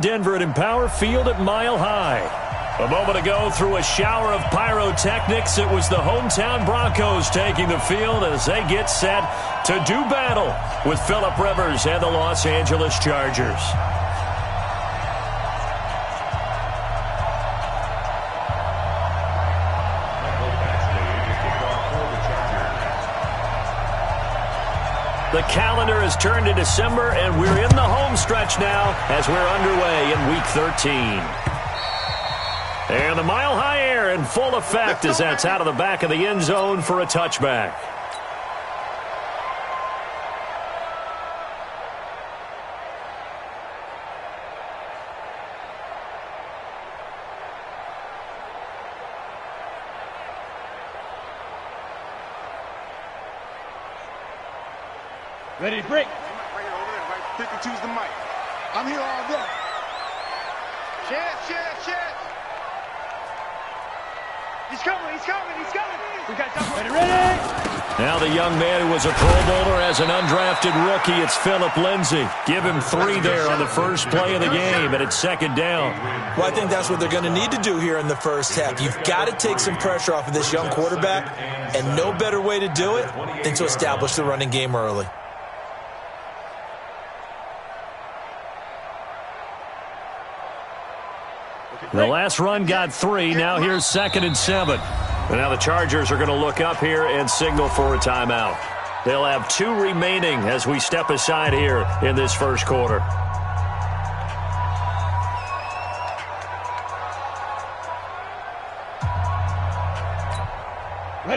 Denver at Empower Field at Mile High. A moment ago, through a shower of pyrotechnics, it was the hometown Broncos taking the field as they get set to do battle with Phillip Rivers and the Los Angeles Chargers. The calendar has turned to December, and we're in the home stretch now as we're underway in Week 13. And the Mile High air in full effect as that's out of the back of the end zone for a touchback. Ready to break. Right here, over there, right. Pick and choose the mic. I'm here all day. Chance. He's coming. We got something. Ready. Now the young man who was a Pro Bowler as an undrafted rookie, it's Phillip Lindsay. Give him 3 there on the first play of the game, and it's second down. Well, I think that's what they're going to need to do here in the first half. You've got to take some pressure off of this young quarterback, and no better way to do it than to establish the running game early. The last run got 3. Now here's 2nd and 7. And now the Chargers are going to look up here and signal for a timeout. They'll have 2 remaining as we step aside here in this first quarter.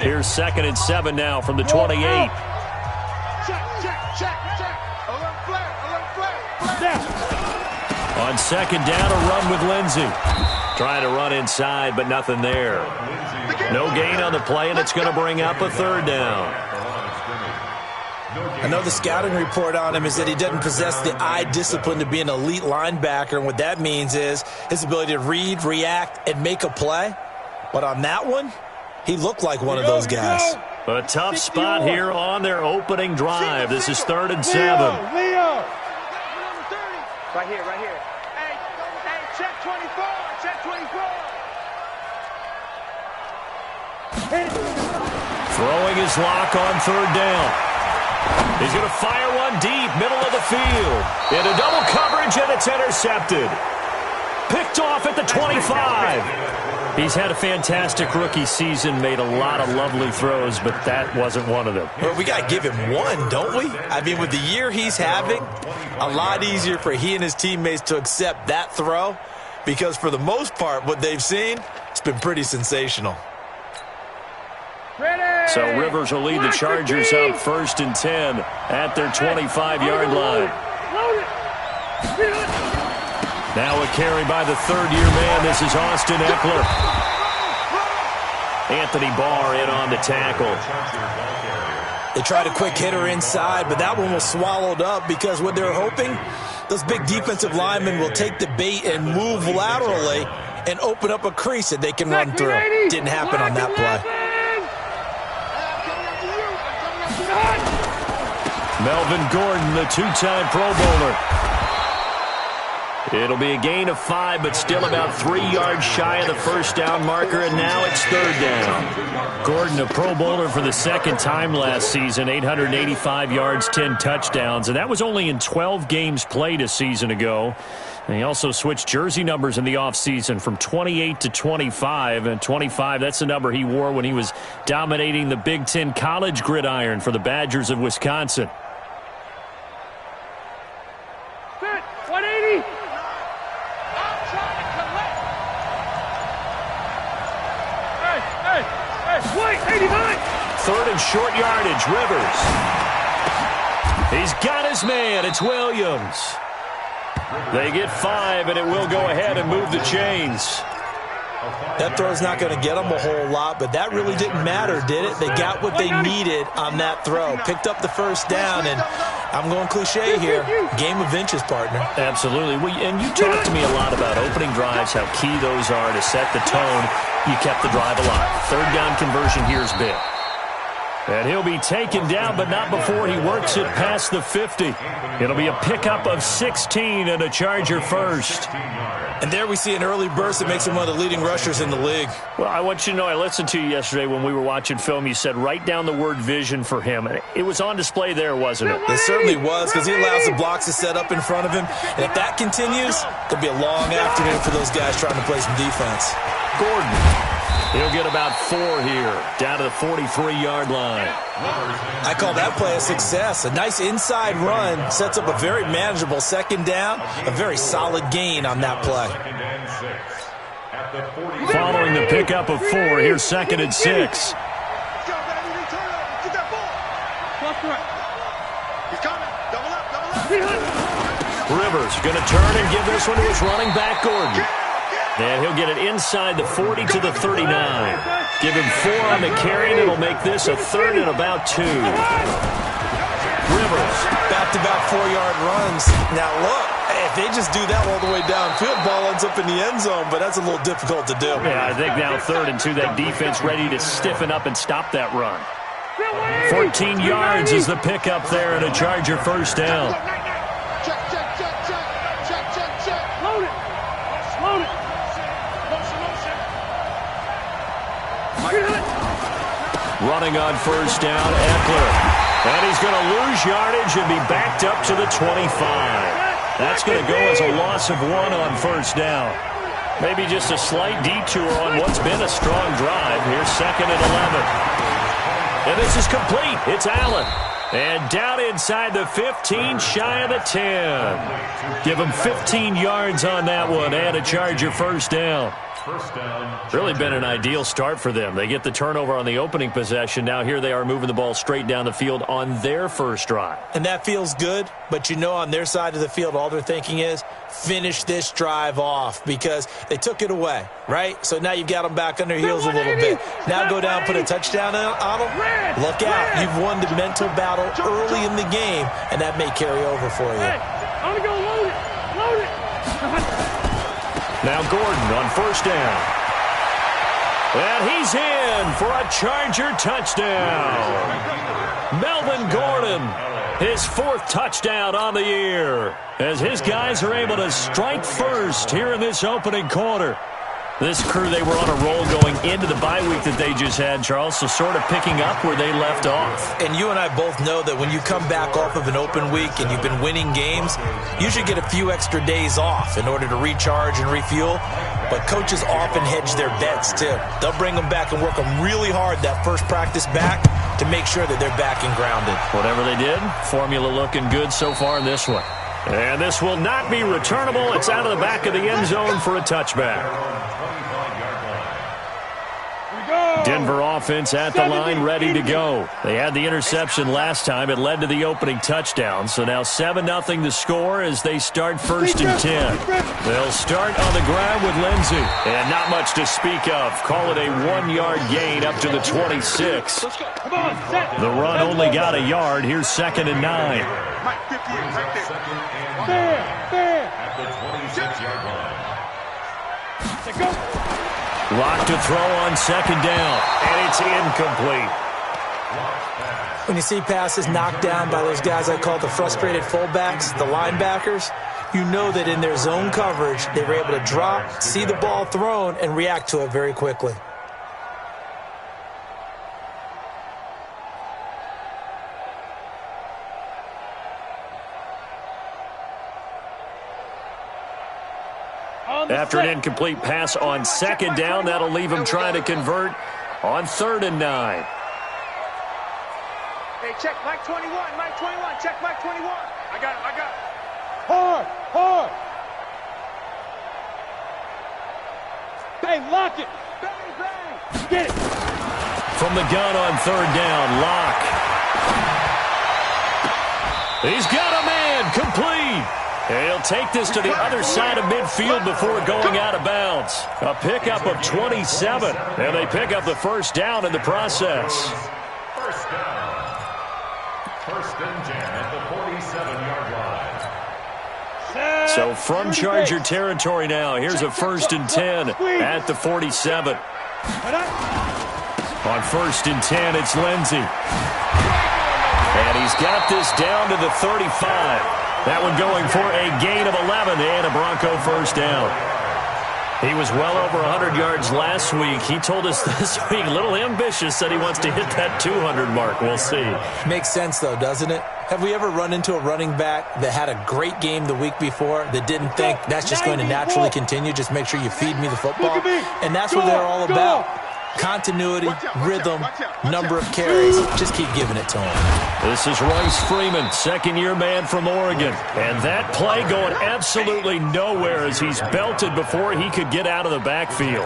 Here's 2nd and 7 now from the 28. Check. Alert flare. On second down, a run with Lindsay. Trying to run inside, but nothing there. No gain on the play, and it's going to bring up a 3rd down. I know the scouting report on him is that he doesn't possess the eye discipline to be an elite linebacker, and what that means is his ability to read, react, and make a play. But on that one, he looked like one of those guys. A tough spot here on their opening drive. This is 3rd and 7. Leo. Right here. Hey, check 24. Throwing his lock on 3rd down. He's going to fire one deep, middle of the field. Into double coverage, and it's intercepted. Picked off at the 25. He's had a fantastic rookie season, made a lot of lovely throws, but that wasn't one of them. Well, we got to give him one, don't we? I mean, with the year he's having, a lot easier for he and his teammates to accept that throw because for the most part, what they've seen, it's been pretty sensational. So Rivers will lead the Chargers up 1st and 10 at their 25-yard line. Now a carry by the 3rd-year man. This is Austin Eckler. Anthony Barr in on the tackle. They tried a quick hitter inside, but that one was swallowed up because what they're hoping, those big defensive linemen will take the bait and move laterally and open up a crease that they can run through. Didn't happen on that play. Melvin Gordon, the 2-time Pro Bowler. It'll be a gain of 5, but still about 3 yards shy of the first down marker, and now it's 3rd down. Gordon, a Pro Bowler for the 2nd time last season, 885 yards, 10 touchdowns, and that was only in 12 games played a season ago. And he also switched jersey numbers in the offseason from 28 to 25, and 25, that's the number he wore when he was dominating the Big Ten college gridiron for the Badgers of Wisconsin. 180. Wait, 89. 3rd and short yardage, Rivers. He's got his man. It's Williams. They get 5, and it will go ahead and move the chains. That throw's not going to get them a whole lot, but that really didn't matter, did it? They got what they needed on that throw. Picked up the 1st down, and I'm going cliche here. Game of inches, partner. Absolutely. And you talked to me a lot about opening drives, how key those are to set the tone. You kept the drive alive. 3rd down conversion here is big. And he'll be taken down, but not before he works it past the 50. It'll be a pickup of 16 and a Charger first. And there we see an early burst that makes him one of the leading rushers in the league. Well, I want you to know, I listened to you yesterday when we were watching film. You said write down the word vision for him. And it was on display there, wasn't it? It certainly was, because he allows the blocks to set up in front of him. And if that continues, it'll be a long afternoon for those guys trying to play some defense. Gordon. He'll get about 4 here, down to the 43-yard line. I call that play a success. A nice inside run sets up a very manageable second down, a very solid gain on that play. Following the pickup of 4, here's 2nd and 6. Rivers going to turn and give this one to his running back, Gordon. And he'll get it inside the 40 to the 39. Give him 4 on the carry, and it'll make this a 3rd and about 2. Rivers. Back-to-back 4-yard runs. Now, look, if they just do that all the way downfield, ball ends up in the end zone, but that's a little difficult to do. Yeah, I think now 3rd and 2, that defense ready to stiffen up and stop that run. 14 yards is the pickup there, and a Charger first down. Running on first down, Eckler. And he's going to lose yardage and be backed up to the 25. That's going to go as a loss of 1 on first down. Maybe just a slight detour on what's been a strong drive. Here's 2nd and 11. And this is complete. It's Allen. And down inside the 15, shy of the 10. Give him 15 yards on that one and a Charger first down. Really been an ideal start for them. They get the turnover on the opening possession. Now here they are moving the ball straight down the field on their first drive. And that feels good, but you know on their side of the field all they're thinking is finish this drive off because they took it away, right? So now you've got them back on their heels a little bit. Now go down, put a touchdown on them. Look out. You've won the mental battle early in the game, and that may carry over for you. I'm going to go load it. Load it. Now Gordon on first down. And he's in for a Charger touchdown. Melvin Gordon, his 4th touchdown on the year, as his guys are able to strike first here in this opening quarter. This crew, they were on a roll going into the bye week that they just had, Charles, so sort of picking up where they left off. And you and I both know that when you come back off of an open week and you've been winning games, you should get a few extra days off in order to recharge and refuel. But coaches often hedge their bets, too. They'll bring them back and work them really hard that first practice back to make sure that they're back and grounded. Whatever they did, formula looking good so far in this one. And this will not be returnable. It's out of the back of the end zone for a touchback. Denver offense at the line, ready to go. They had the interception last time. It led to the opening touchdown. So now 7-0 the score as they start 1st and 10. They'll start on the ground with Lindsey. And not much to speak of. Call it a 1-yard gain up to the 26. The run only got a yard. Here's 2nd and 9. At the 26-yard line. Lock to throw on 2nd down, and it's incomplete. When you see passes knocked down by those guys I call the frustrated fullbacks, the linebackers, you know that in their zone coverage, they were able to drop, see the ball thrown, and react to it very quickly. After an incomplete pass on 2nd down, that'll leave him trying to convert on 3rd and 9. Hey, check Mike 21, Mike 21, check Mike 21. I got him. Hard. Hey, lock it. Bang, bang. Get it. From the gun on 3rd down, Locke. He's got a man, complete. And he'll take this to the other side of midfield before going out of bounds. A pickup of 27, and they pick up the first down in the process. First down. 1st and 10 at the 47-yard line. So from Charger territory now, here's a 1st and 10 at the 47. On 1st and 10, it's Lindsey. And he's got this down to the 35. That one going for a gain of 11 and a Bronco first down. He was well over 100 yards last week. He told us this week, a little ambitious, said he wants to hit that 200 mark. We'll see. Makes sense, though, doesn't it? Have we ever run into a running back that had a great game the week before that didn't think that's just going to naturally continue? Just make sure you feed me the football. And that's what they're all about. Continuity, rhythm, number of carries. Just keep giving it to him. This is Royce Freeman, second-year man from Oregon. And that play going absolutely nowhere as he's belted before he could get out of the backfield.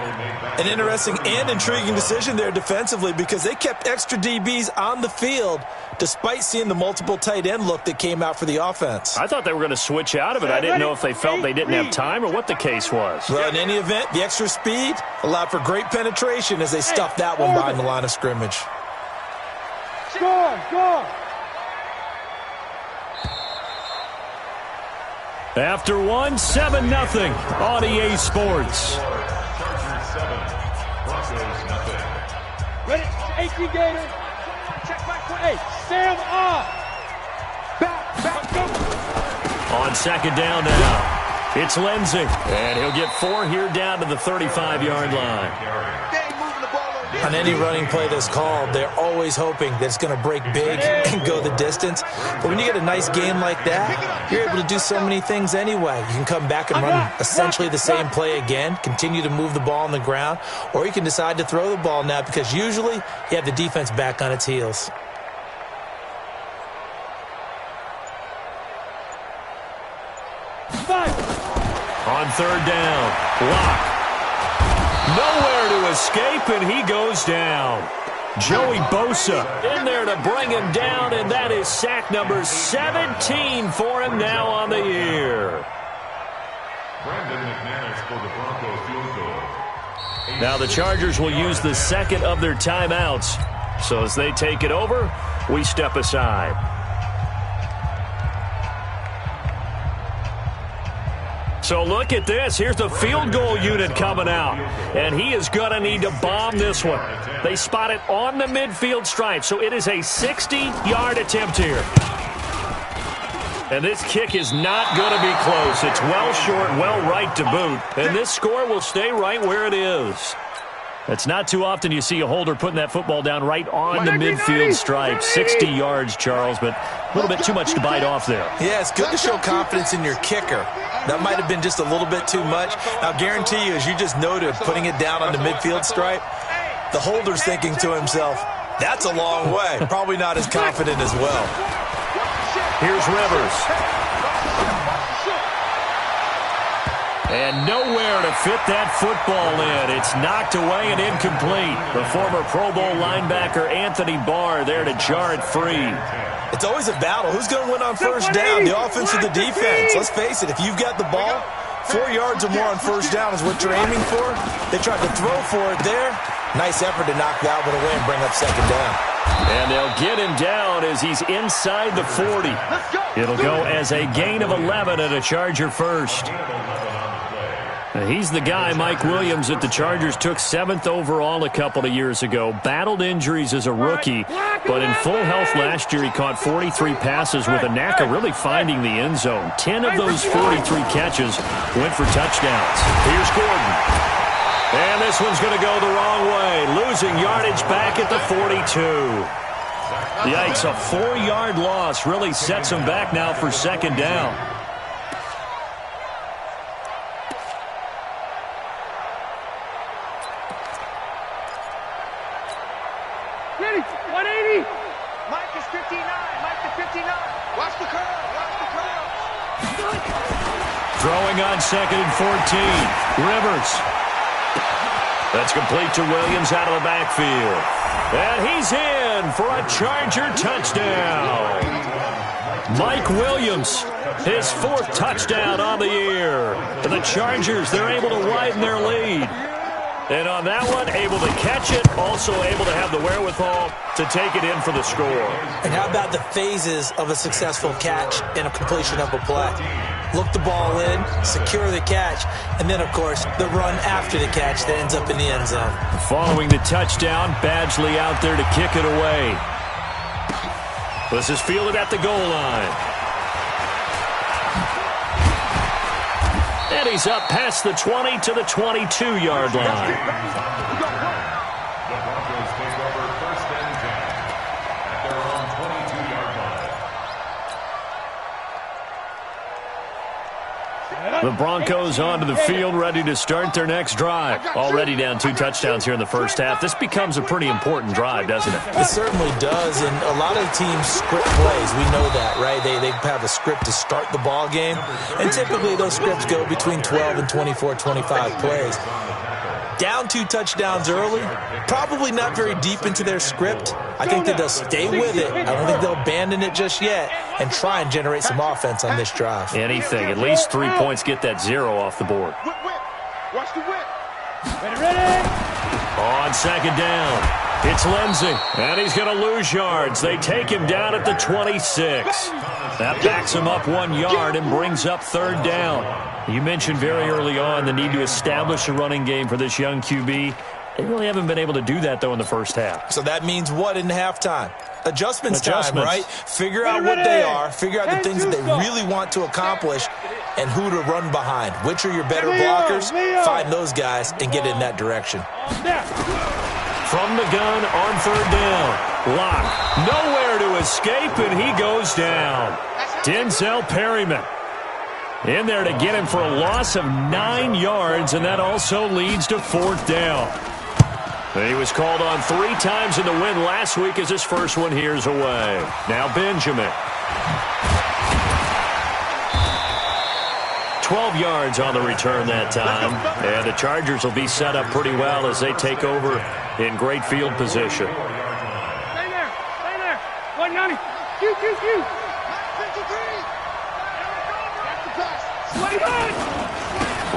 An interesting and intriguing decision there defensively because they kept extra DBs on the field despite seeing the multiple tight end look that came out for the offense. I thought they were going to switch out of it. I didn't know if they felt they didn't have time or what the case was. Well, in any event, the extra speed allowed for great penetration as they stuffed that one behind the line of scrimmage. Score! After one, 7-0 on EA Sports. Chargers 7, Broncos nothing. Ready? 18 Gator. Check my 28. Stand off. Back, go. On second down now, it's Lindsey. And he'll get 4 here down to the 35-yard line. On any running play that's called, they're always hoping that it's going to break big and go the distance. But when you get a nice game like that, you're able to do so many things anyway. You can come back and run essentially the same play again, continue to move the ball on the ground, or you can decide to throw the ball now because usually you have the defense back on its heels. On third down, Locke. Nowhere to escape, and he goes down. Joey Bosa in there to bring him down, and that is sack number 17 for him now on the year. Brandon McManus for the Broncos field goal. Now the Chargers will use the second of their timeouts. So as they take it over, we step aside. So look at this. Here's the field goal unit coming out. And he is going to need to bomb this one. They spot it on the midfield stripe. So it is a 60-yard attempt here. And this kick is not going to be close. It's well short, well right to boot. And this score will stay right where it is. It's not too often you see a holder putting that football down right on the midfield stripe. 60 yards, Charles, but a little bit too much to bite off there. Yeah, it's good to show confidence in your kicker. That might have been just a little bit too much. I'll guarantee you, as you just noted, putting it down on the midfield stripe, the holder's thinking to himself, that's a long way. Probably not as confident as well. Here's Rivers. And nowhere to fit that football in. It's knocked away and incomplete. The former Pro Bowl linebacker Anthony Barr there to jar it free. It's always a battle. Who's going to win on first down, the offense or the defense? Let's face it, if you've got the ball, 4 yards or more on first down is what you're aiming for. They tried to throw for it there. Nice effort to knock that one away and bring up second down. And they'll get him down as he's inside the 40. It'll go as a gain of 11 and a Charger first. He's the guy, Mike Williams, that the Chargers took 7th overall a couple of years ago. Battled injuries as a rookie, but in full health last year, he caught 43 passes with a knack of really finding the end zone. 10 of those 43 catches went for touchdowns. Here's Gordon. And this one's going to go the wrong way, losing yardage back at the 42. Yikes, a 4-yard loss really sets him back now for second down. Ready? 180. Mike is 59. Mike is 59. Watch the curl. Watch the curl. Throwing on second and 14. Rivers. That's complete to Williams out of the backfield. And he's in for a Charger touchdown. Mike Williams, his 4th touchdown on the year. And the Chargers, they're able to widen their lead. And on that one, able to catch it, also able to have the wherewithal to take it in for the score. And how about the phases of a successful catch and a completion of a play? look the ball in, secure the catch, and then, of course, the run after the catch that ends up in the end zone. Following the touchdown, Badgley out there to kick it away. This is fielded at the goal line. And he's up past the 20 to the 22-yard line. The Broncos take over 1st and 10 at their own 22-yard line. The Broncos onto the field, ready to start their next drive. Already down 2 touchdowns here in the first half. This becomes a pretty important drive, doesn't it? It certainly does, and a lot of teams script plays. We know that, right? They have a script to start the ball game, and typically those scripts go between 12 and 24, 25 plays. Down 2 touchdowns early, probably not very deep into their script. I think that they'll stay with it. I don't think they'll abandon it just yet and try and generate some offense on this drive. Anything. At least 3 points, get that 0 off the board. Watch the whip. Ready. On 2nd down, it's Lindsey, and he's going to lose yards. They take him down at the 26. That backs him up 1 yard and brings up 3rd down. You mentioned very early on the need to establish a running game for this young QB. They really haven't been able to do that, though, in the first half. So that means what in halftime? Adjustments time, right? Figure out what they are, figure out the things that they really want to accomplish, and who to run behind. Which are your better blockers? Find those guys and get in that direction. From the gun on 3rd down. Lock. Nowhere to escape, and he goes down. Denzel Perryman in there to get him for a loss of 9 yards, and that also leads to 4th down. He was called on 3 times in the win last week as his first one here's away. Now Benjamin. 12 yards on the return that time, and the Chargers will be set up pretty well as they take over in great field position. Stay there. 190. Q.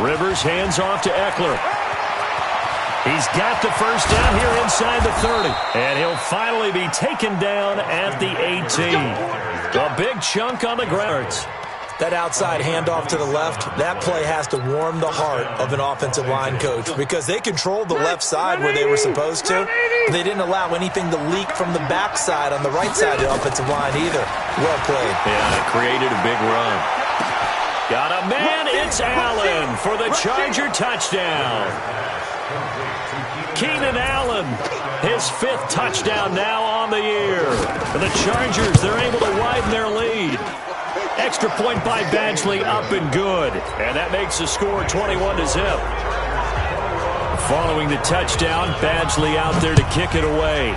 Rivers hands off to Eckler. He's got the first down here inside the 30. And he'll finally be taken down at the 18. A big chunk on the ground. That outside handoff to the left, that play has to warm the heart of an offensive line coach because they controlled the left side where they were supposed to. They didn't allow anything to leak from the backside on the right side of the offensive line either. Well played. Yeah, it created a big run. Got a man, it's Allen for the Charger touchdown. Keenan Allen, his 5th touchdown now on the year. For the Chargers, they're able to widen their lead. Extra point by Badgley, up and good. And that makes the score 21-0. Following the touchdown, Badgley out there to kick it away.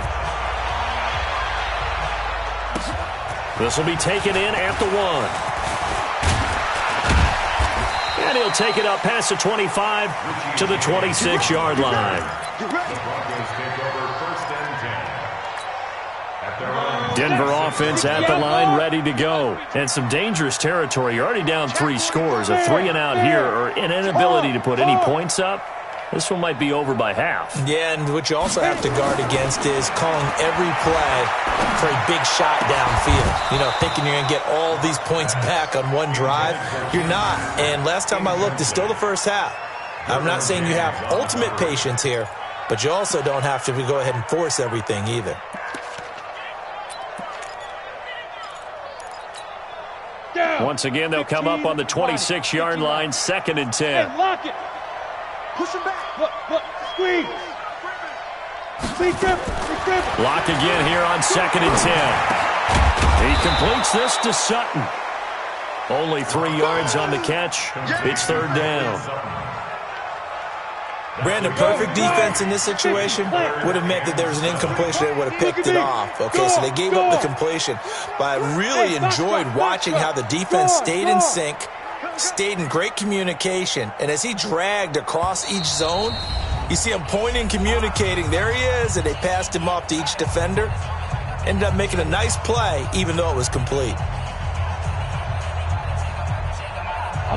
This will be taken in at the 1. And he'll take it up past the 25 to the 26-yard line. Denver offense at the line, ready to go. And some dangerous territory. You're already down 3 scores. A 3 and out here, or an inability to put any points up. This one might be over by half. Yeah, and what you also have to guard against is calling every play for a big shot downfield. You know, thinking you're going to get all these points back on one drive. You're not. And last time I looked, it's still the first half. I'm not saying you have ultimate patience here, but you also don't have to go ahead and force everything either. Once again, they'll come up on the 26-yard line, 2nd and 10. Hey, lock it. Push him back. Look. Squeeze. Lock again here on 2nd and 10. He completes this to Sutton. Only 3 yards on the catch. It's 3rd down. Brandon, perfect defense in this situation would have meant that there was an incompletion that would have picked it off. Okay, so they gave up the completion. But I really enjoyed watching how the defense stayed in sync, stayed in great communication, and as he dragged across each zone, you see him pointing, communicating. There he is, and they passed him off to each defender. Ended up making a nice play, even though it was complete.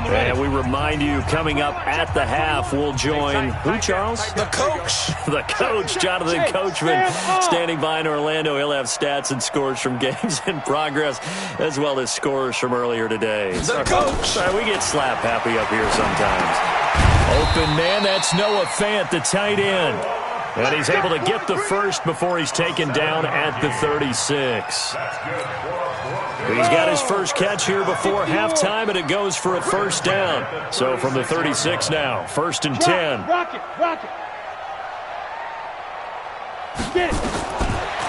And we remind you, coming up at the half, we'll join who, Charles? The coach. The coach, Jonathan Coachman, standing by in Orlando. He'll have stats and scores from games in progress, as well as scores from earlier today. The coach. Sorry, we get slap happy up here sometimes. Open man, that's Noah Fant, the tight end. And he's able to get the first before he's taken down at the 36. He's got his first catch here before halftime, and it goes for a first down. So from the 36 now, 1st and 10. Rock it. Get it.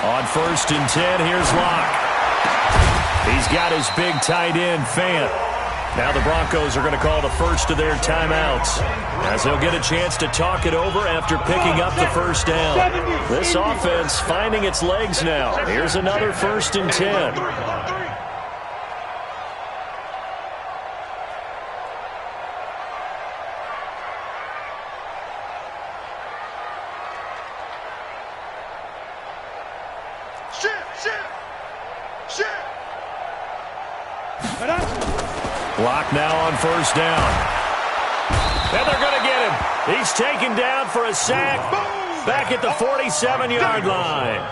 On 1st and 10, here's Locke. He's got his big tight end, Fant. Now the Broncos are going to call the first of their timeouts, as they'll get a chance to talk it over after picking up the first down. This offense finding its legs now. Here's another 1st and 10. Block now on 1st down. And they're going to get him. He's taken down for a sack back at the 47-yard line.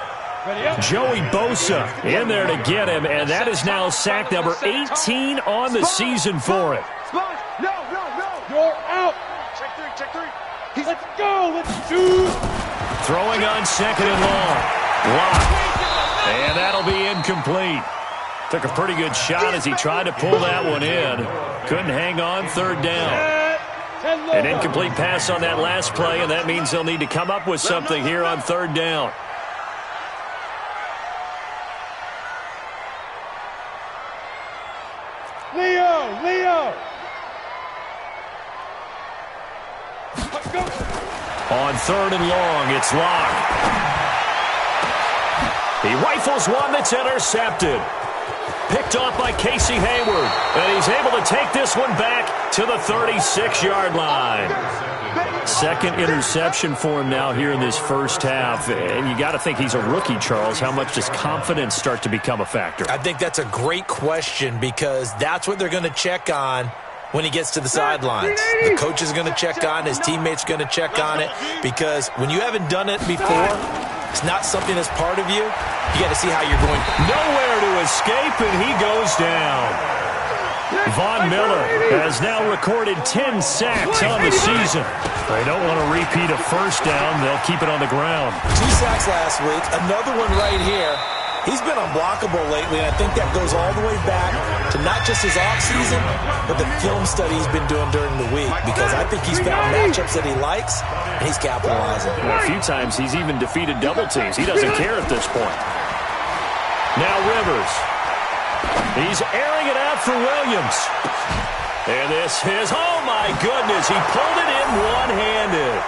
Joey Bosa in there to get him, and that is now sack number 18 on the season for him. No. You're out. Check three. Let's go. Let's do. Throwing on 2nd and long. Lock. And that'll be incomplete. Took a pretty good shot as he tried to pull that one in. Couldn't hang on, 3rd down. An incomplete pass on that last play, and that means they'll need to come up with something here on 3rd down. Leo. On 3rd and long, it's Locke. He rifles one that's intercepted. Picked off by Casey Hayward. And he's able to take this one back to the 36-yard line. 2nd interception for him now here in this first half. And you got to think he's a rookie, Charles. How much does confidence start to become a factor? I think that's a great question, because that's what they're going to check on when he gets to the sidelines. The coach is going to check on, his teammates are going to check on it, because when you haven't done it before, it's not something that's part of you. You got to see how you're going. Nowhere to escape, and he goes down. Von Miller has now recorded 10 sacks on the season. They don't want to repeat a first down. They'll keep it on the ground. 2 sacks last week, another one right here. He's been unblockable lately, and I think that goes all the way back to not just his offseason, but the film study he's been doing during the week, because I think he's found matchups that he likes, and he's capitalizing. A few times he's even defeated double teams. He doesn't care at this point. Now Rivers. He's airing it out for Williams. And this is, oh my goodness, he pulled it in one-handed.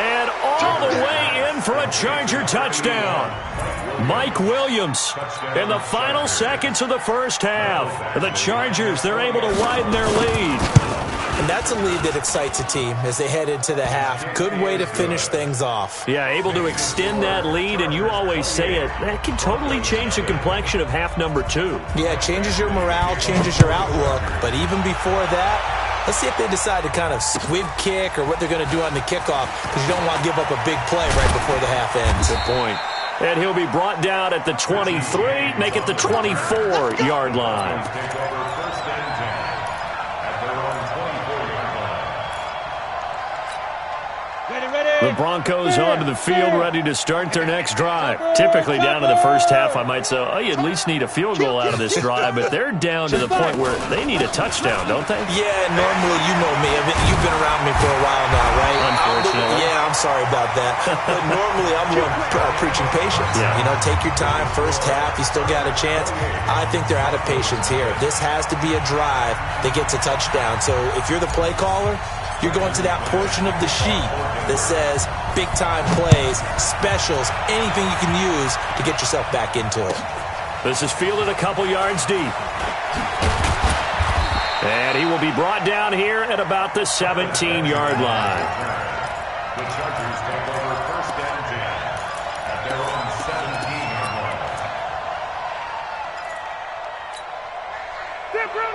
And all the way in for a Charger touchdown. Mike Williams in the final seconds of the first half. The Chargers, they're able to widen their lead. And that's a lead that excites a team as they head into the half. Good way to finish things off. Yeah, able to extend that lead, and you always say it, that can totally change the complexion of half number 2. Yeah, it changes your morale, changes your outlook. But even before that, let's see if they decide to kind of squib kick or what they're going to do on the kickoff, because you don't want to give up a big play right before the half ends. Good point. And he'll be brought down at the 23, make it the 24-yard line. The Broncos onto the field, ready to start their next drive. Typically down to the first half, I might say, oh, you at least need a field goal out of this drive, but they're down to the point where they need a touchdown, don't they? Yeah, normally, you know me. You've been around me for a while now, right? Unfortunately. Yeah, I'm sorry about that. But normally, I'm the one preaching patience. Yeah. You know, take your time, first half, you still got a chance. I think they're out of patience here. This has to be a drive that gets a touchdown. So if you're the play caller, you're going to that portion of the sheet that says big-time plays, specials, anything you can use to get yourself back into it. This is fielded a couple yards deep. And he will be brought down here at about the 17-yard line. The Chargers take over 1st and 10 at their own 17-yard line.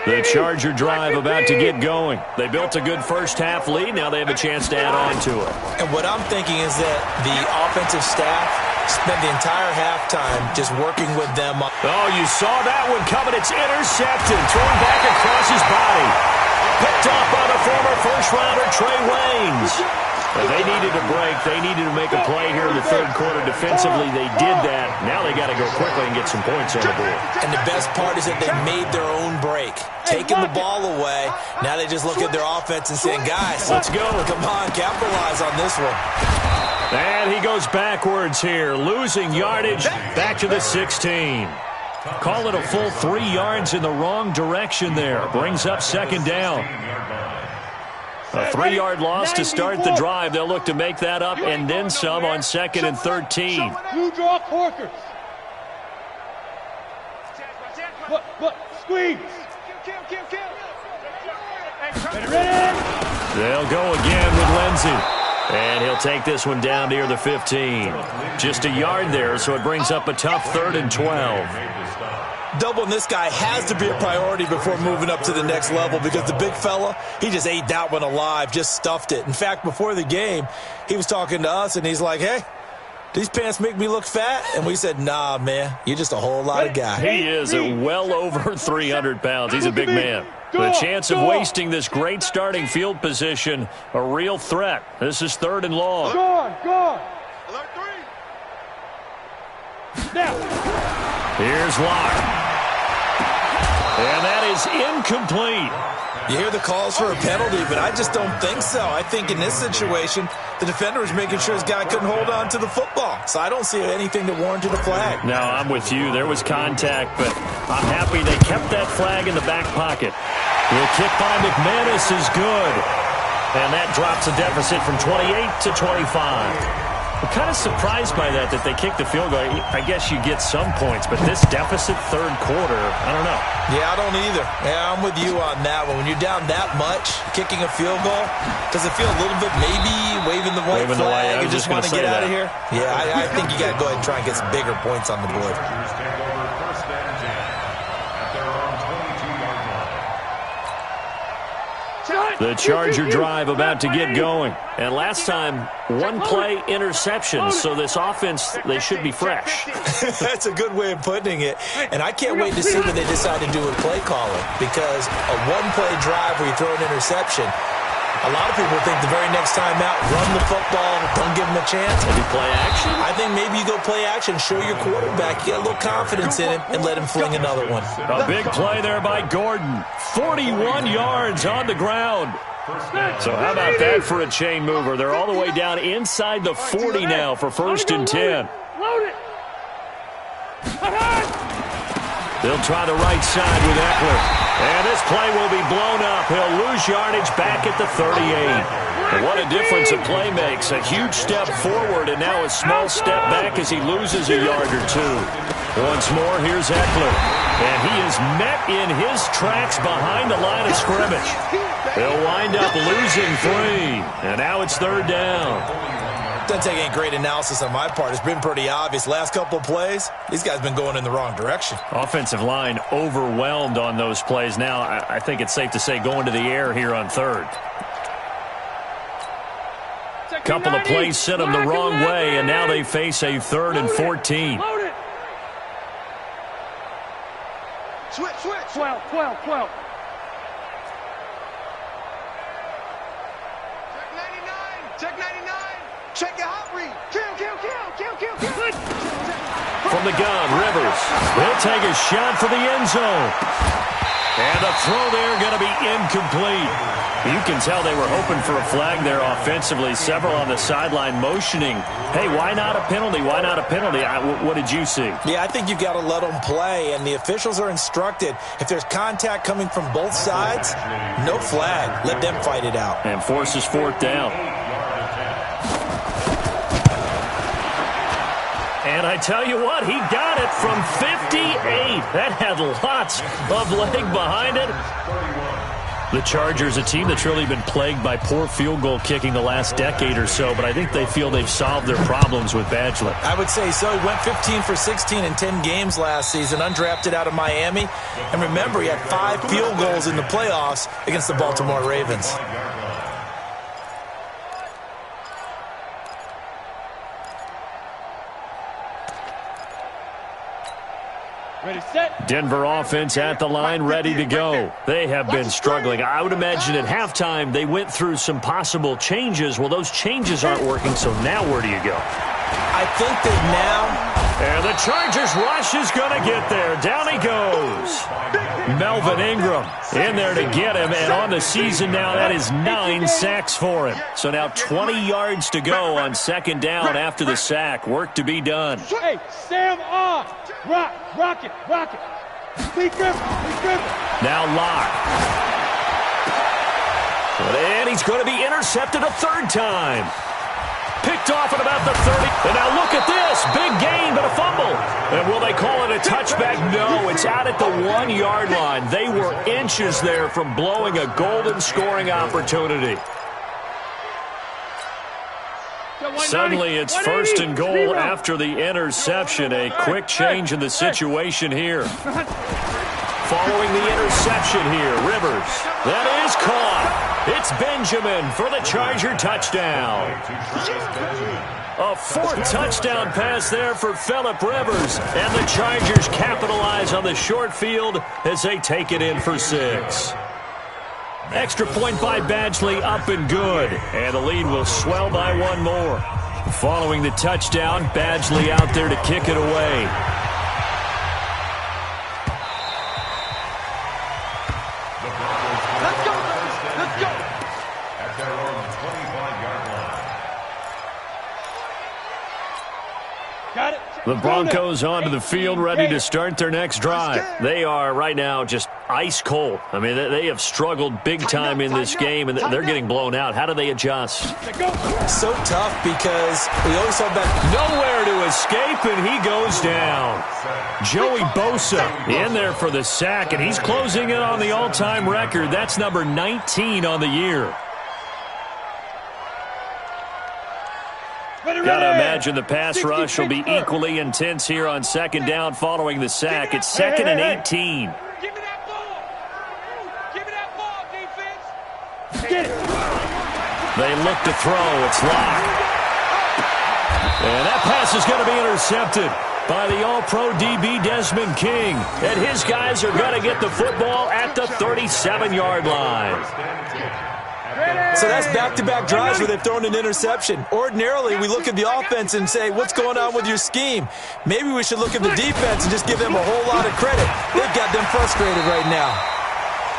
The Charger drive about to get going. They built a good first-half lead. Now they have a chance to add on to it. And what I'm thinking is that the offensive staff spent the entire halftime just working with them. Oh, you saw that one coming. It's intercepted. Thrown back across his body. Picked up by the former first-rounder, Trey Waynes. But they needed a break. They needed to make a play here in the third quarter. Defensively, they did that. Now they got to go quickly and get some points on the board. And the best part is that they made their own break. Taking the ball away. Now they just look at their offense and saying, guys, let's go. Come on, capitalize on this one. And he goes backwards here, losing yardage back to the 16. Call it a full 3 yards in the wrong direction there. Brings up second down. A 3-yard loss to start the drive. They'll look to make that up and then some on 2nd and 13. You draw corkers. Squeeze. They'll go again with Lindsey. And he'll take this one down near the 15. Just a yard there, so it brings up a tough 3rd and 12. Doubling this guy has to be a priority before moving up to the next level because the big fella, he just ate that one alive, just stuffed it. In fact, before the game, he was talking to us, and he's like, hey, these pants make me look fat? And we said, nah, man, you're just a whole lot of guy. He is at well over 300 pounds. He's a big man. The chance of wasting this great starting field position, a real threat. This is 3rd and long. Go on. Alert 3. Now. Here's Locke. And that is incomplete. You hear the calls for a penalty, but I just don't think so. I think in this situation, the defender was making sure his guy couldn't hold on to the football. So I don't see anything that warranted a flag. No, I'm with you. There was contact, but I'm happy they kept that flag in the back pocket. The kick by McManus is good. And that drops the deficit from 28 to 25. I'm kind of surprised by that they kicked the field goal. I guess you get some points, but this deficit third quarter, I don't know. Yeah, I don't either. Yeah, I'm with you on that one. When you're down that much, kicking a field goal, does it feel a little bit maybe waving the white flag and just want to get out of here? Yeah, I think you got to go ahead and try and get some bigger points on the board. The Charger drive about to get going. And last time, 1-play interception. So this offense, they should be fresh. That's a good way of putting it. And I can't wait to see what they decide to do with play calling. Because a 1-play drive where you throw an interception, a lot of people think the very next time out, run the football, don't give them a chance. Maybe play action? I think maybe you go play action, show your quarterback, get a little confidence in him, and let him fling another one. A big play there by Gordon. 41 yards on the ground. So how about that for a chain mover? They're all the way down inside the 40 now for 1st and 10. Load it. They'll try the right side with Eckler. And this play will be blown up. He'll lose yardage back at the 38. And what a difference a play makes. A huge step forward and now a small step back as he loses a yard or two. Once more, here's Eckler. And he is met in his tracks behind the line of scrimmage. He'll wind up losing 3. And now it's 3rd down. Doesn't take any great analysis on my part. It's been pretty obvious. Last couple of plays, these guys have been going in the wrong direction. Offensive line overwhelmed on those plays. Now, I think it's safe to say going to the air here on 3rd. Couple of plays sent them the wrong way, and now they face a 3rd and 14. Switch. 12. Check 99. Check your hot read. Kill. From the gun, Rivers. He'll take a shot for the end zone. And the throw there going to be incomplete. You can tell they were hoping for a flag there offensively. Several on the sideline motioning. Hey, why not a penalty? Why not a penalty? What did you see? Yeah, I think you've got to let them play, and the officials are instructed. If there's contact coming from both sides, no flag. Let them fight it out. And forces 4th down. And I tell you what, he got it from 58. That had lots of leg behind it. The Chargers, a team that's really been plagued by poor field goal kicking the last decade or so, but I think they feel they've solved their problems with Badgley. I would say so. He went 15 for 16 in 10 games last season, undrafted out of Miami. And remember, he had 5 field goals in the playoffs against the Baltimore Ravens. Ready, set. Denver offense at the line, ready to go. They have been struggling. I would imagine at halftime they went through some possible changes. Well, those changes aren't working, so now where do you go? I think that now... And the Chargers rush is going to get there. Down he goes. Melvin Ingram in there to get him. And on the season now, that is 9 sacks for him. So now 20 yards to go on second down after the sack. Work to be done. Hey, Sam on. Rock it. Lee Griffin. Now Locke. And he's going to be intercepted a third time. Picked off at about the 30. And now look at this. Big gain, but a fumble. And will they call it a touchback? No, it's out at the 1-yard line. They were inches there from blowing a golden scoring opportunity. Suddenly it's first and goal after the interception. A quick change in the situation here. Following the interception here, Rivers. That is caught. It's Benjamin for the Charger touchdown. A 4th touchdown pass there for Phillip Rivers. And the Chargers capitalize on the short field as they take it in for 6. Extra point by Badgley, up and good. And the lead will swell by 1 more. Following the touchdown, Badgley out there to kick it away. Let's go. At their own 25-yard line. Got it. The Broncos onto the field, ready to start their next drive. They are right now just ice cold. I mean, they have struggled big time in this game, and they're getting blown out. How do they adjust? So tough because we always saw that. Nowhere to escape, and he goes down. Joey Bosa in there for the sack, and he's closing in on the all-time record. That's number 19 on the year. Got to imagine the pass rush will be equally intense here on second down following the sack. It's 2nd and 18. Give me that ball. Give me that ball, defense. Get it. They look to throw. It's Locke. And that pass is going to be intercepted by the All-Pro DB Desmond King. And his guys are going to get the football at the 37-yard line. So that's back-to-back drives where they've thrown an interception. Ordinarily, we look at the offense and say, what's going on with your scheme? Maybe we should look at the defense and just give them a whole lot of credit. They've got them frustrated right now.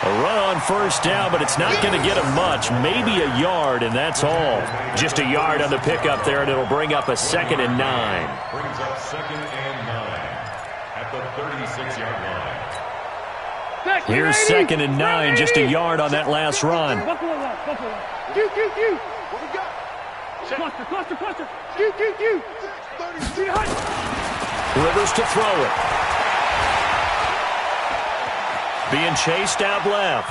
A run on first down, but it's not going to get him much. Maybe a yard, and that's all. Just a yard on the pickup there, and it'll bring up a 2nd and 9. Brings up 2nd and 9 at the 36-yard line. Here's 2nd and 9, just a yard on that last run. Buffalo. What we got? Cluster. Rivers to throw it. Being chased out left.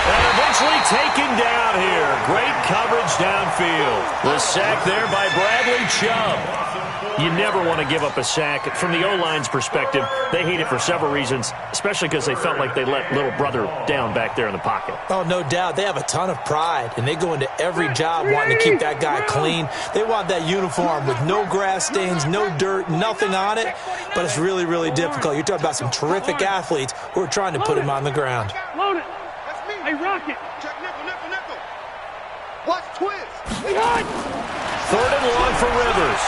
And eventually taken down here. Great coverage downfield. The sack there by Bradley Chubb. You never want to give up a sack. From the O-line's perspective, they hate it for several reasons, especially because they felt like they let little brother down back there in the pocket. Oh, no doubt. They have a ton of pride, and they go into every job wanting to keep that guy clean. They want that uniform with no grass stains, no dirt, nothing on it, but it's really, really difficult. You're talking about some terrific athletes who are trying to put him on the ground. Load it. Hey, Rocket. Check nickel. Watch twist. Behind. 3rd and long for Rivers.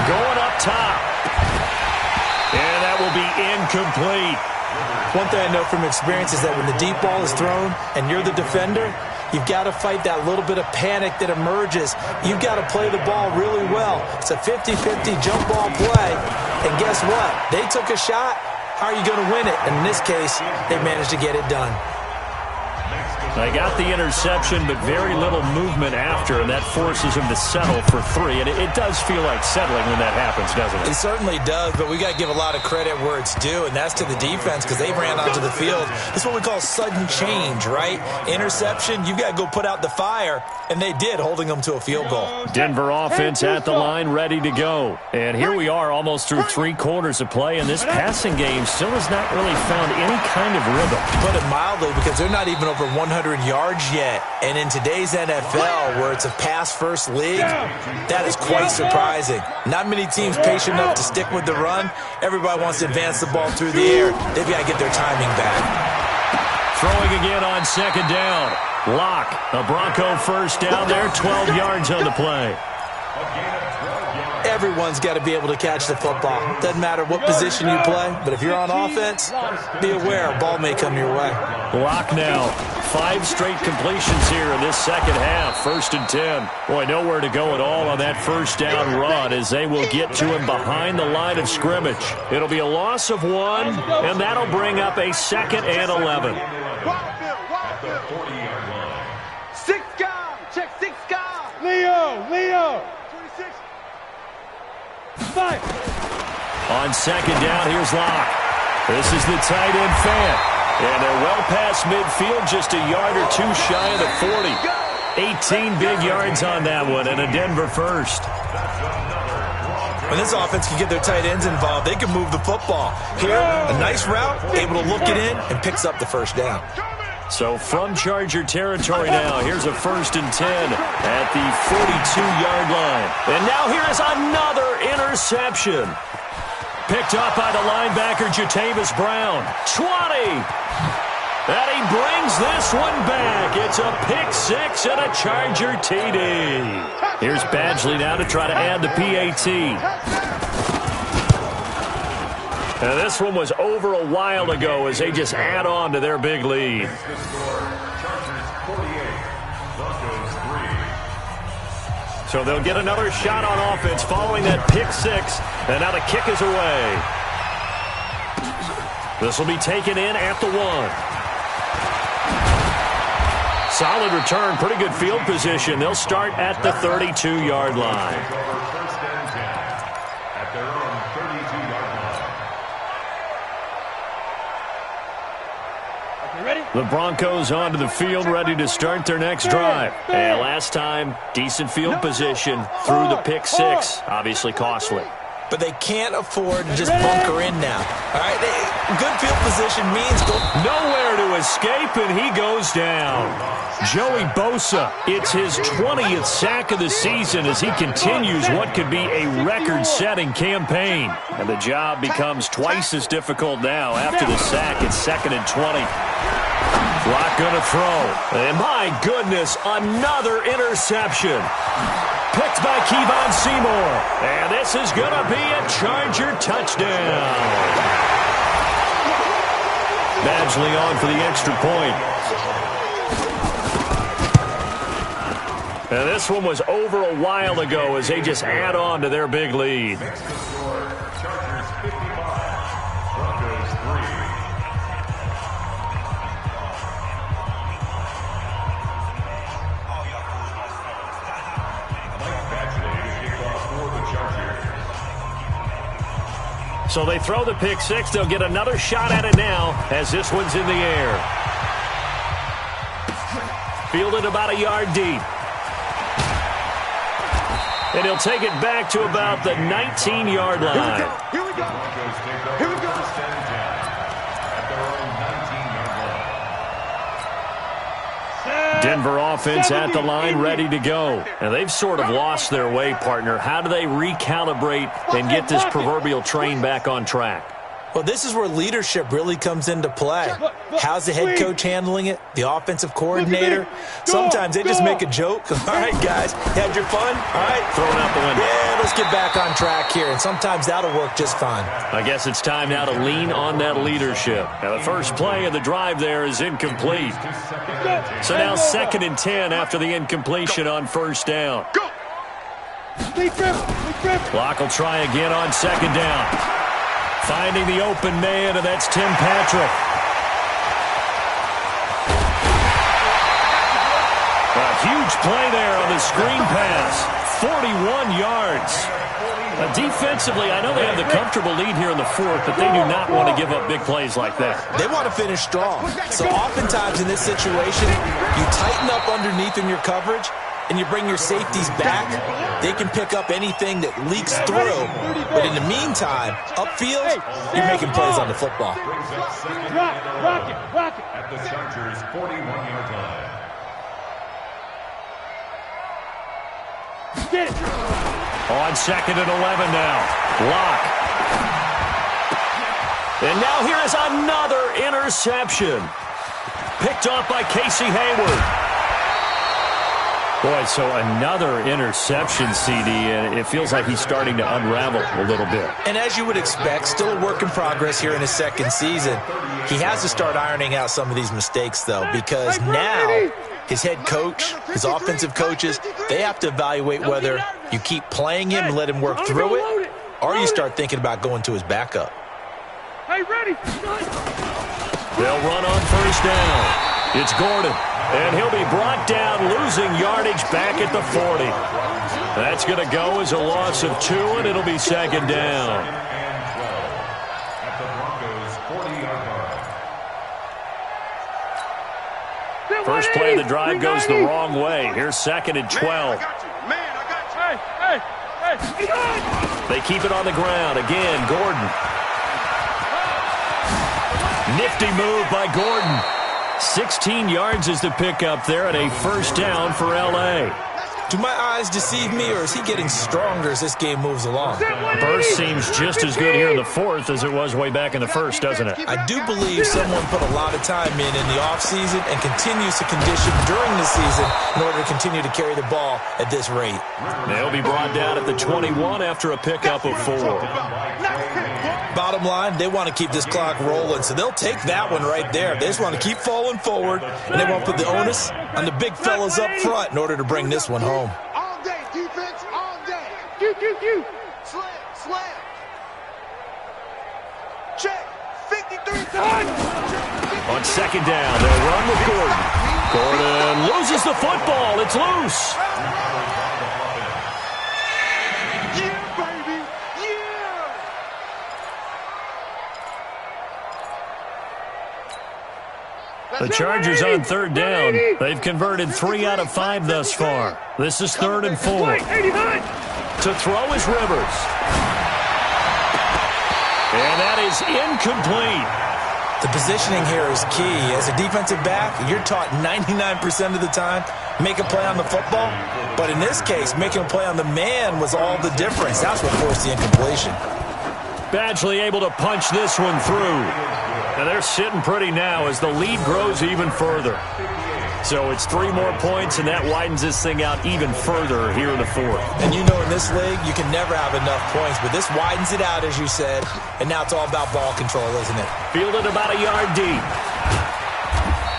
Going up top. And that will be incomplete. One thing I know from experience is that when the deep ball is thrown and you're the defender, you've got to fight that little bit of panic that emerges. You've got to play the ball really well. It's a 50-50 jump ball play. And guess what? They took a shot. How are you going to win it? And in this case, they managed to get it done. Next They got the interception, but very little movement after, and that forces them to settle for 3. And it does feel like settling when that happens, doesn't it? It certainly does, but we got to give a lot of credit where it's due, and that's to the defense because they ran onto the field. That's what we call sudden change, right? Interception, you've got to go put out the fire, and they did, holding them to a field goal. Denver offense at the line, ready to go. And here we are almost through 3 quarters of play, and this passing game still has not really found any kind of rhythm. Put it mildly, because they're not even over 100 yards yet. And in today's NFL, where it's a pass-first league, that is quite surprising. Not many teams patient enough to stick with the run. Everybody wants to advance the ball through the air. They've got to get their timing back. Throwing again on 2nd down. Locke, a Bronco first down there, 12 yards on the play. Everyone's got to be able to catch the football. Doesn't matter what position you play, but if you're on offense, be aware a ball may come your way. Locke now. 5 straight completions here in this second half. 1st and 10. Boy, nowhere to go at all on that first down run as they will get to him behind the line of scrimmage. It'll be a loss of 1, and that'll bring up a 2nd and 11. 6 gone. Check 6 gone. Leo. 26. 5. On 2nd down, here's Locke. This is the tight end Fant. And they're well past midfield, just a yard or 2 shy of the 40. 18 big yards on that one, and a Denver first. When this offense can get their tight ends involved, they can move the football. Here, a nice route, able to look it in, and picks up the first down. So from Charger territory now, here's a 1st and 10 at the 42-yard line. And now here is another interception. Picked up by the linebacker, Jatavis Brown. 20. And he brings this one back. It's a pick 6 and a Charger TD. Here's Badgley now to try to add the PAT. And this one was over a while ago as they just add on to their big lead. So they'll get another shot on offense following that pick 6. And now the kick is away. This will be taken in at the 1. Solid return, pretty good field position. They'll start at the 32-yard line. The Broncos onto the field, ready to start their next drive. And last time, decent field position through the pick 6. Obviously costly. But they can't afford to just bunker in now. All right, good field position means nowhere to escape, and he goes down. Joey Bosa, it's his 20th sack of the season as he continues what could be a record-setting campaign. And the job becomes twice as difficult now after the sack. It's 2nd and 20. Clock going to throw. And my goodness, another interception. Picked by Kevon Seymour. And this is going to be a Charger touchdown. Badgley on for the extra point. And this one was over a while ago as they just add on to their big lead. So they throw the pick 6. They'll get another shot at it now as this one's in the air. Fielded about a yard deep. And he'll take it back to about the 19-yard line. Here we go. Here we go. Denver offense at the line, ready to go. And they've sort of lost their way, partner. How do they recalibrate and get this proverbial train back on track? Well, this is where leadership really comes into play. How's the head coach handling it? The offensive coordinator? Sometimes they just make a joke. All right, guys, had your fun? All right. Throwing out the window. Yeah, let's get back on track here. And sometimes that'll work just fine. I guess it's time now to lean on that leadership. Now, the first play of the drive there is incomplete. So now 2nd and 10 after the incompletion on 1st down. Clock will try again on 2nd down. Finding the open man, and that's Tim Patrick. Huge play there on the screen pass. 41 yards. Defensively, I know they have the comfortable lead here in the fourth, but they do not want to give up big plays like that. They want to finish strong. So oftentimes in this situation, you tighten up underneath in your coverage, and you bring your safeties back. They can pick up anything that leaks through. But in the meantime, upfield, you're making plays on the football. Rock it. At the Chargers' 41-yard line. Get it. On 2nd and 11 now. Lock. And now here is another interception. Picked off by Casey Hayward. Boy, so another interception, CD, and it feels like he's starting to unravel a little bit. And as you would expect, still a work in progress here in his second season. He has to start ironing out some of these mistakes, though, because now his head coach, his offensive coaches, they have to evaluate whether you keep playing him and let him work through it, or you start thinking about going to his backup. Hey, ready. They'll run on first down. It's Gordon. And he'll be brought down, losing yardage back at the 40. That's going to go as a loss of 2, and it'll be 2nd down. At the Broncos' 40-yard line. First play of the drive goes the wrong way. Here's 2nd and 12. Hey. They keep it on the ground. Again, Gordon. Nifty move by Gordon. 16 yards is the pickup there, and a first down for L.A. Do my eyes deceive me, or is he getting stronger as this game moves along? Burst seems just as good here in the fourth as it was way back in the first, doesn't it? I do believe someone put a lot of time in the offseason and continues to condition during the season in order to continue to carry the ball at this rate. They'll be brought down at the 21 after a pickup of 4. Bottom line, they want to keep this clock rolling, so they'll take that one right there. They just want to keep falling forward, and they want to put the onus on the big fellas up front in order to bring this one home. All day, defense, all day. Q. Slam. Check. 53. On 2nd down, they'll run with Gordon. Gordon loses the football. It's loose. Yeah, baby. Yeah. The Chargers on 3rd down. They've converted 3 out of 5 thus far. This is 3rd and 4. To throw is Rivers. And that is incomplete. The positioning here is key. As a defensive back, you're taught 99% of the time, make a play on the football. But in this case, making a play on the man was all the difference. That's what forced the incompletion. Badgley able to punch this one through. And they're sitting pretty now as the lead grows even further. So it's 3 more points, and that widens this thing out even further here in the fourth. And you know in this league, you can never have enough points, but this widens it out, as you said, and now it's all about ball control, isn't it? Fielded about a yard deep.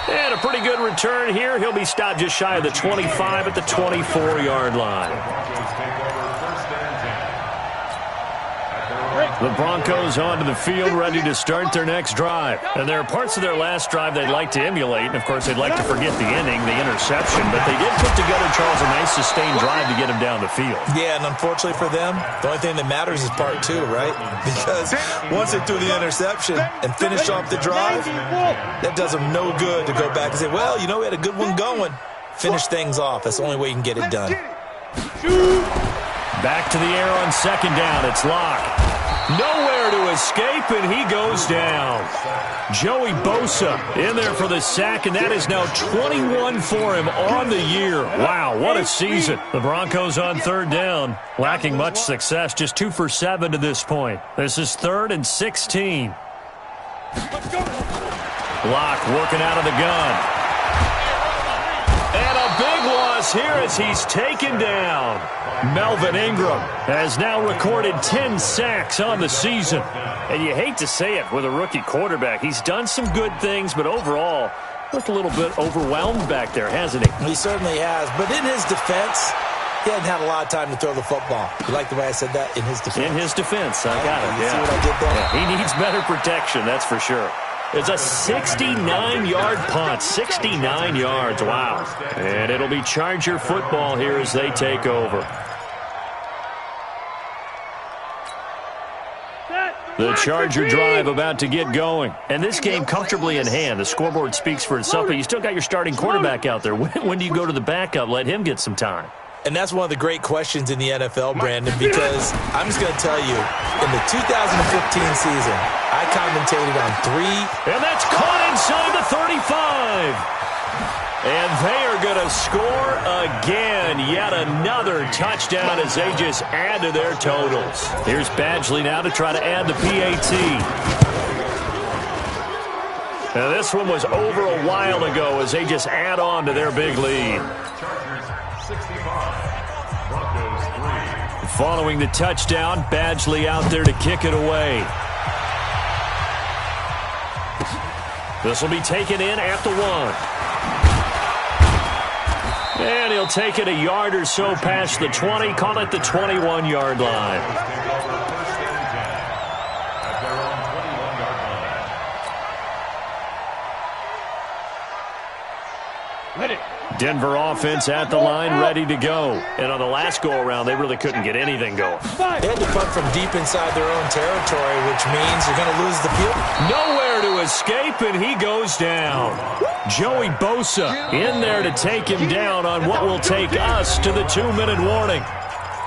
And a pretty good return here. He'll be stopped just shy of the 25 at the 24-yard line. The Broncos onto the field, ready to start their next drive. And there are parts of their last drive they'd like to emulate. And, of course, they'd like to forget the ending, the interception. But they did put together, Charles, a nice sustained drive to get him down the field. Yeah, and unfortunately for them, the only thing that matters is part 2, right? Because once they threw the interception and finished off the drive, that does them no good to go back and say, well, you know, we had a good one going. Finish things off. That's the only way you can get it done. Back to the air on 2nd down. It's Locke. Nowhere to escape, and he goes down. Joey Bosa in there for the sack, and that is now 21 for him on the year. Wow, what a season. The Broncos on 3rd down, lacking much success, just 2 for 7 to this point. This is 3rd and 16. Locke working out of the gun. And a big loss here as he's taken down. Melvin Ingram has now recorded 10 sacks on the season. And you hate to say it with a rookie quarterback. He's done some good things, but overall, looked a little bit overwhelmed back there, hasn't he? He certainly has. But in his defense, he hadn't had a lot of time to throw the football. You like the way I said that? In his defense. In his defense, I got it. You see what I did there? Yeah, he needs better protection, that's for sure. It's a 69-yard punt. 69 yards. Wow. And it'll be Charger football here as they take over. The Charger drive about to get going. And this game comfortably in hand. The scoreboard speaks for itself, but you still got your starting quarterback out there. When do you go to the backup? Let him get some time. And that's one of the great questions in the NFL, Brandon, because I'm just going to tell you, in the 2015 season, I commentated on 3. And that's caught inside the 35. And they are going to score again. Yet another touchdown as they just add to their totals. Here's Badgley now to try to add the PAT. Now this one was over a while ago as they just add on to their big lead. Following the touchdown, Badgley out there to kick it away. This will be taken in at the 1. And he'll take it a yard or so past the 20, call it the 21-yard line. Denver offense at the line, ready to go. And on the last go-around, they really couldn't get anything going. They had to punt from deep inside their own territory, which means they're going to lose the field. Nowhere to escape, and he goes down. Joey Bosa in there to take him down on what will take us to the 2-minute warning.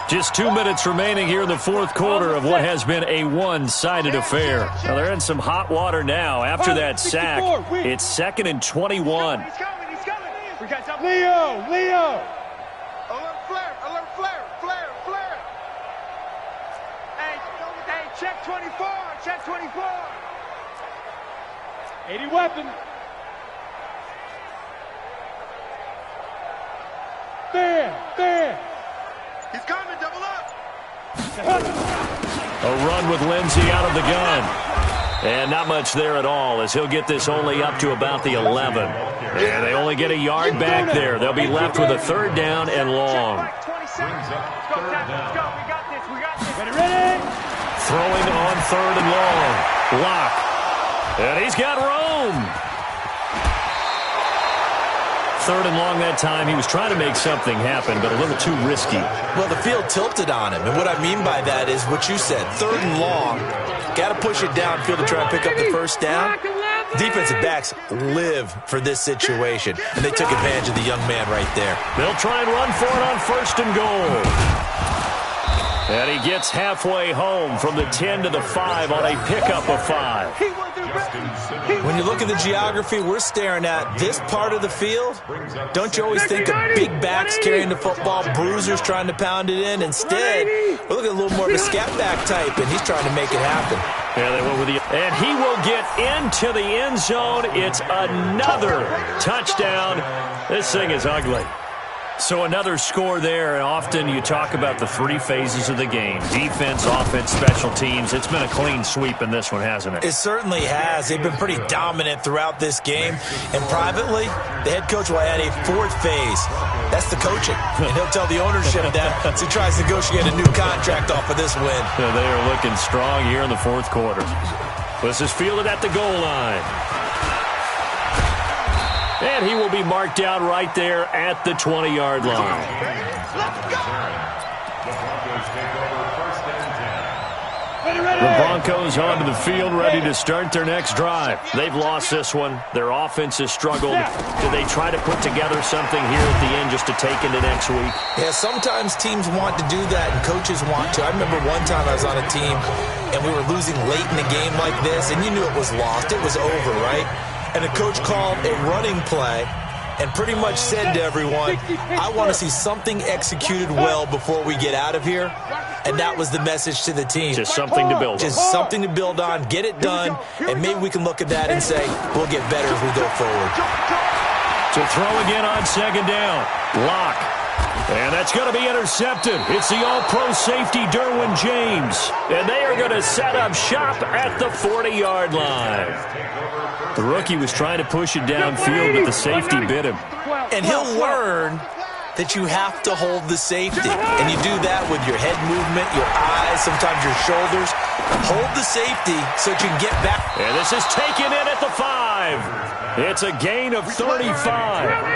Just 2 minutes remaining here in the fourth quarter of what has been a one-sided affair. Now they're in some hot water now after that sack. It's 2nd and 21. We got something. Leo! Alert flare! Hey, check 24! Check 24! 80 weapon. There! He's coming, double up. A run with Lindsey out of the gun. And not much there at all as he'll get this only up to about the 11. And they only get a yard back there. They'll be left with a 3rd down and long. Let's go. We got this. Ready? Throwing on 3rd and long. Lock. And he's got room. 3rd and long that time. He was trying to make something happen, but a little too risky. Well, the field tilted on him. And what I mean by that is what you said. 3rd and long. Got to push it downfield to try and pick up the 1st down. Defensive backs live for this situation, and they took advantage of the young man right there. They'll try and run for it on 1st and goal. And he gets halfway home from the 10 to the 5 on a pickup of 5. When you look at the geography we're staring at, this part of the field, don't you always think of big backs carrying the football, bruisers trying to pound it in? Instead, we're looking at a little more of a scat back type, and he's trying to make it happen. Yeah, they went with the, and he will get into the end zone. It's another touchdown. This thing is ugly. So another score there, and often you talk about the 3 phases of the game. Defense, offense, special teams. It's been a clean sweep in this one, hasn't it? It certainly has. They've been pretty dominant throughout this game. And privately, the head coach will add a 4th phase. That's the coaching. And he'll tell the ownership that as he tries to negotiate a new contract off of this win. They are looking strong here in the fourth quarter. This is fielded at the goal line. And he will be marked down right there at the 20-yard line. The Broncos onto the field, ready to start their next drive. They've lost this one. Their offense has struggled. Do they try to put together something here at the end just to take into next week? Yeah, sometimes teams want to do that and coaches want to. I remember one time I was on a team and we were losing late in the game like this, and you knew it was lost. It was over, right? And the coach called a running play and pretty much said to everyone, I want to see something executed well before we get out of here. And that was the message to the team. Just something to build on. Just something to build on, get it done, and maybe we can look at that and say, we'll get better as we go forward. To throw again on 2nd down. Lock. And that's going to be intercepted. It's the all-pro safety, Derwin James. And they are going to set up shop at the 40-yard line. The rookie was trying to push it downfield, but the safety bit him. And he'll learn that you have to hold the safety. And you do that with your head movement, your eyes, sometimes your shoulders. Hold the safety so that you can get back. And this is taken in at the 5. It's a gain of 35.